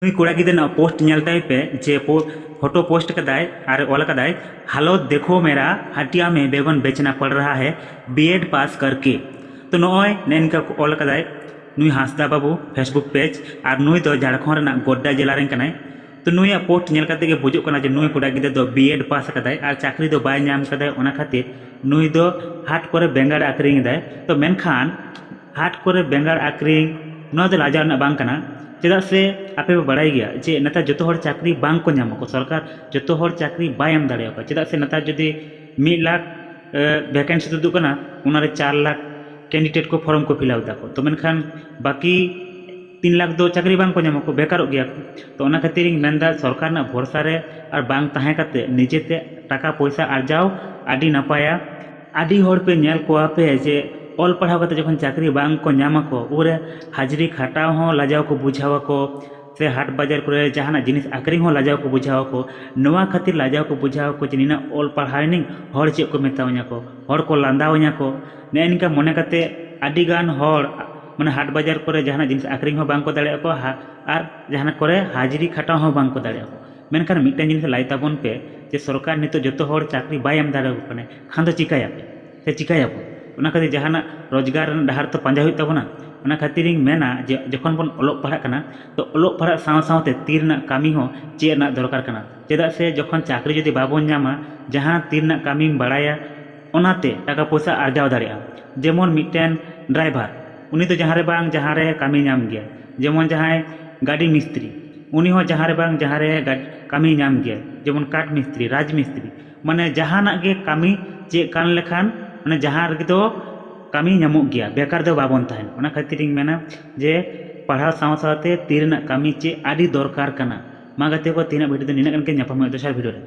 नुई कोड़ा गिदर post नेलताई पे जे photo post कदाय और all कदाय हालत देखो मेरा हटिया में बेगन बेचना पड़ रहा है बीएड पास करके। तो नॉय नेनका ऑल कदाय नुई हांसदा बाबू फेसबुक पेज और नुई दो झारखंड गोड्डा जिला रेन कनाय। तो नुई पोस्ट नेल करते बुझुग कना जे नुई कोड़ा गिदर दो बीएड पास कदाय और चाकरी दो बाय नाम कदाय ओना खातिर नुई दो हाट करे बेंगार आक्रिंग दाय। तो मेनखान हाट करे बेंगार आक्रिंग नो दो लाजा बांग कना चेदा से आपे बड़ाई गया जे नेता जो हर चाकरी बांग को नामको सरकार जो हर चाकरी बाय एम दाड़ेयाको चेदा से नेता जुदी 1 लाख वैकेंसी तुदुग कना उनारे 4 लाख कैंडिडेट को फॉर्म को फिलआप दाको। तो मेनखान बाकी 3 लाख दो चाकरी बांग को नामको बेकारो गया। तो ओना खातिर मेनदा सरकार ना भरोसा रे और बांग ताहे काते निजेते टाका पैसा आर्जाव आडी नापाया। आडी हर पे नेल कोआ पे जे ऑल पढ़ाव करते जखन चाकरी बांग को नामको उरे हाजरी खाटाव हो लाजाव को बुझावको से हाट बाजार करे जहाना जिनिस आक्रिंग हो लाजाव को बुझावको नवा खातिर लाजाव को बुझावको जे निना ऑल पढ़ावनिंग हर चेक को मेतावኛको हर को लांदावኛको ने इनका मने करते आडी गान हर माने हाट बाजार करे जहाना जिनिस आक्रिंग हो बांग को दाड़ेयाको और जहाना करे हाजरी खाटाव हो बांग को दाड़ेयाको। मेनखान मिटन जिनिस लाई ताबन पे जे सरकार नितो जतो हर चाकरी बाय एम दाड़ेयाको कने खान दो चिकायापे से चिकायापो ओना खातिर जहाना रोजगार डहार तो पांजा हुई तबना। ओना खातिर मेना जे जखन बन ओलोग पढ़ा कना तो ओलोग पढ़ा साव सावते तीर ना कामी हो चे ना दरकार कना चेदा से जखन चाकरी जदि बाबन नामा जहां तीर ना कामी बाड़ाया ओनाते टाका पैसा आर्जाव दाड़ेया। जेमन मिटन ड्राइवर उनी तो जहां रे कामी नाम गया जेमन जहां गाड़ी मिस्त्री उनी हो जहां रे कामी नाम गया जेमन काठ मिस्त्री राज मिस्त्री माने जहाना गे कामी चे कान लेखान माने जहां रे तो कामी नामक गया बेकार दो बाबन ताहेन। ओना खातिर मेना जे पढ़ा साव सावते तीर ना कामी चे आडी दरकार कना। मा गाते को तीना भिडियो निना गन के ᱧᱟᱯᱟᱢ दोसर भिडियो रे।